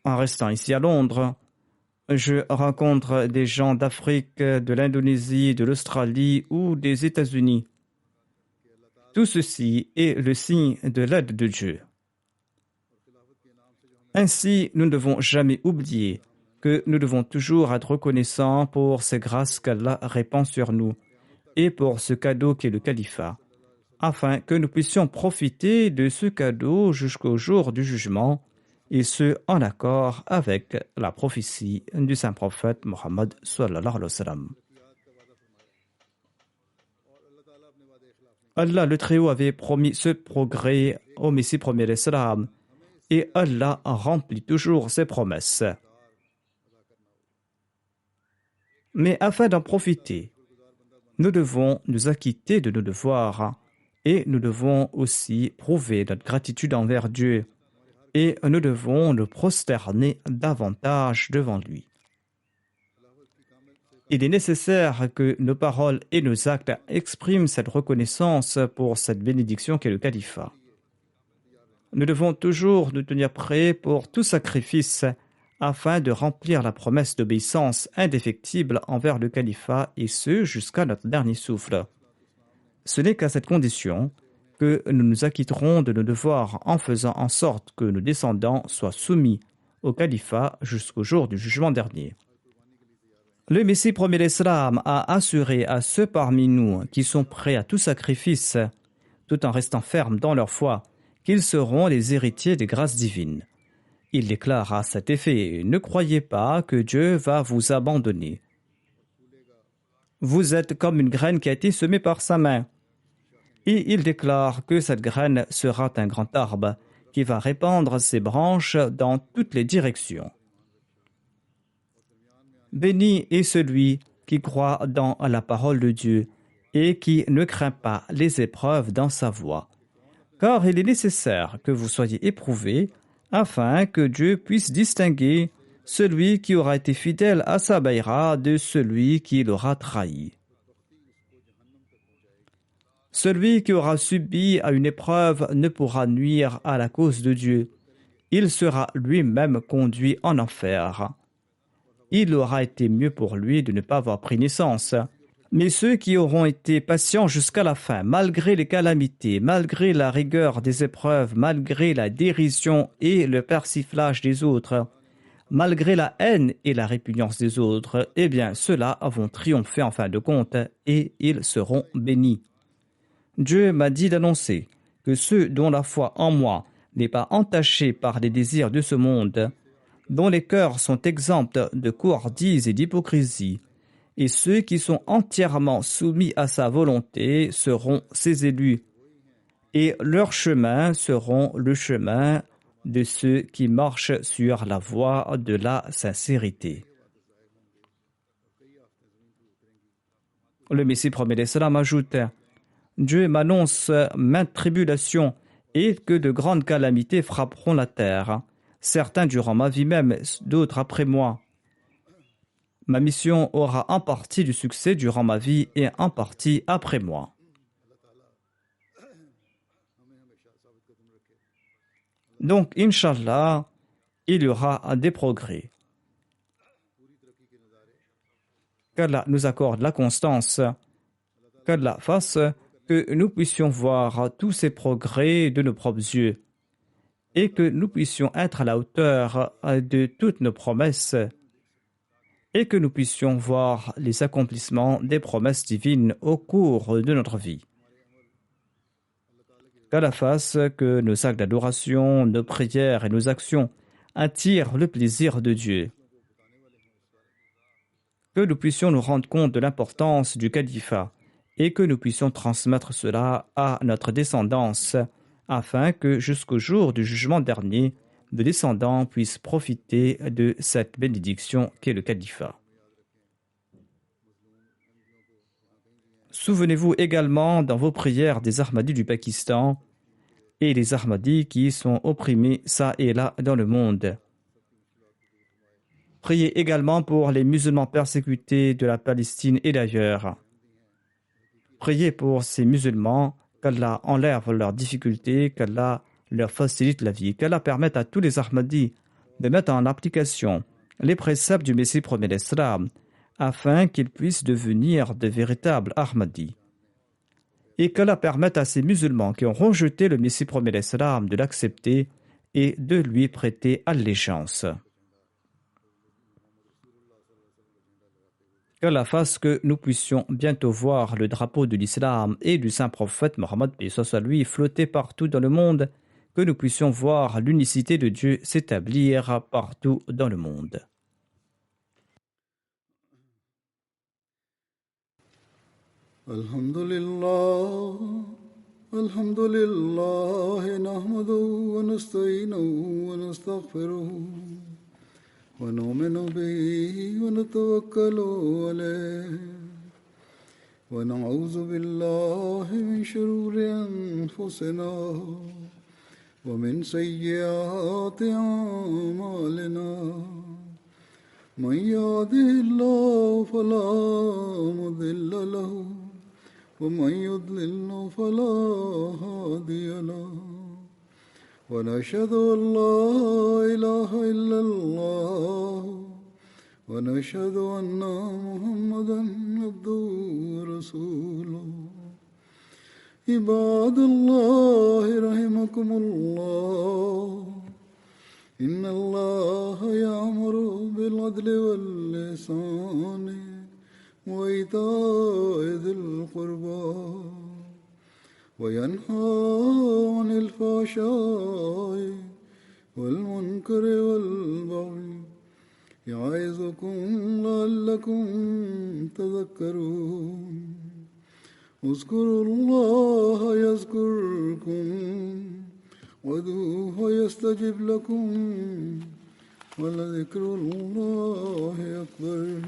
En restant ici à Londres, je rencontre des gens d'Afrique, de l'Indonésie, de l'Australie ou des États-Unis. Tout ceci est le signe de l'aide de Dieu. Ainsi, nous ne devons jamais oublier que nous devons toujours être reconnaissants pour ces grâces qu'Allah répand sur nous et pour ce cadeau qu'est le califat, afin que nous puissions profiter de ce cadeau jusqu'au jour du jugement, et ce en accord avec la prophétie du saint prophète Mohammed sallallahu alayhi wa sallam. Allah le Très-Haut avait promis ce progrès au Messie premier l'Islam, et Allah remplit toujours ses promesses. Mais afin d'en profiter, nous devons nous acquitter de nos devoirs et nous devons aussi prouver notre gratitude envers Dieu et nous devons nous prosterner davantage devant lui. Il est nécessaire que nos paroles et nos actes expriment cette reconnaissance pour cette bénédiction qu'est le califat. Nous devons toujours nous tenir prêts pour tout sacrifice afin de remplir la promesse d'obéissance indéfectible envers le califat et ce jusqu'à notre dernier souffle. Ce n'est qu'à cette condition que nous nous acquitterons de nos devoirs en faisant en sorte que nos descendants soient soumis au califat jusqu'au jour du jugement dernier. Le Messie premier l'Islam a assuré à ceux parmi nous qui sont prêts à tout sacrifice, tout en restant fermes dans leur foi, qu'ils seront les héritiers des grâces divines. Il déclare à cet effet: ne croyez pas que Dieu va vous abandonner. Vous êtes comme une graine qui a été semée par sa main. Et il déclare que cette graine sera un grand arbre qui va répandre ses branches dans toutes les directions. Béni est celui qui croit dans la parole de Dieu et qui ne craint pas les épreuves dans sa voie. Car il est nécessaire que vous soyez éprouvés afin que Dieu puisse distinguer celui qui aura été fidèle à sa baïra de celui qui l'aura trahi. Celui qui aura subi à une épreuve ne pourra nuire à la cause de Dieu. Il sera lui-même conduit en enfer. Il aura été mieux pour lui de ne pas avoir pris naissance. Mais ceux qui auront été patients jusqu'à la fin, malgré les calamités, malgré la rigueur des épreuves, malgré la dérision et le persiflage des autres, malgré la haine et la répugnance des autres, eh bien ceux-là vont triompher en fin de compte et ils seront bénis. Dieu m'a dit d'annoncer que ceux dont la foi en moi n'est pas entachée par les désirs de ce monde, dont les cœurs sont exempts de couardise et d'hypocrisie, et ceux qui sont entièrement soumis à sa volonté seront ses élus, et leurs chemins seront le chemin de ceux qui marchent sur la voie de la sincérité. Le Messie premier l'Islam ajoute: Dieu m'annonce maintes tribulations et que de grandes calamités frapperont la terre, certains durant ma vie même, d'autres après moi. Ma mission aura en partie du succès durant ma vie et en partie après moi. Donc, Inch'Allah, il y aura des progrès. Qu'Allah nous accorde la constance, qu'Allah fasse que nous puissions voir tous ces progrès de nos propres yeux et que nous puissions être à la hauteur de toutes nos promesses et que nous puissions voir les accomplissements des promesses divines au cours de notre vie. Qu'Allah fasse que nos actes d'adoration, nos prières et nos actions attirent le plaisir de Dieu. Que nous puissions nous rendre compte de l'importance du califat et que nous puissions transmettre cela à notre descendance afin que jusqu'au jour du jugement dernier, nos descendants puissent profiter de cette bénédiction qu'est le califat. Souvenez-vous également dans vos prières des Ahmadis du Pakistan et les Ahmadis qui sont opprimés ça et là dans le monde. Priez également pour les musulmans persécutés de la Palestine et d'ailleurs. Priez pour ces musulmans, qu'Allah enlève leurs difficultés, qu'Allah leur facilite la vie, qu'Allah permette à tous les Ahmadis de mettre en application les préceptes du Messie premier d'Islam afin qu'ils puissent devenir de véritables Ahmadis. Et qu'Allah permette à ces musulmans qui ont rejeté le Messie premier d'Islam de l'accepter et de lui prêter allégeance. Qu'Allah fasse que nous puissions bientôt voir le drapeau de l'islam et du saint prophète Mohammed soit lui flotter partout dans le monde, que nous puissions voir l'unicité de Dieu s'établir partout dans le monde. Alhamdulillah, alhamdulillah, nahmaduhu wa nasta'inuhu wa nastaghfiruhu. ونؤمن به ونتوكل عليه ونعوذ بالله من شرور أنفسنا ومن سيئات أعمالنا من يهده الله فلا مضل له ومن يضلل فلا هادي له ونشهد أن لا إله إلا الله ونشهد أن محمدا عبده ورسوله عباد الله رحمكم الله إن الله يأمر بالعدل والإحسان وإيتاء ذي القربى وينهى عن الفحشاء والمنكر والبغي يعظكم لعلكم تذكرون اذكروا الله يذكركم وادعوه يستجب لكم ولذكر الله أكبر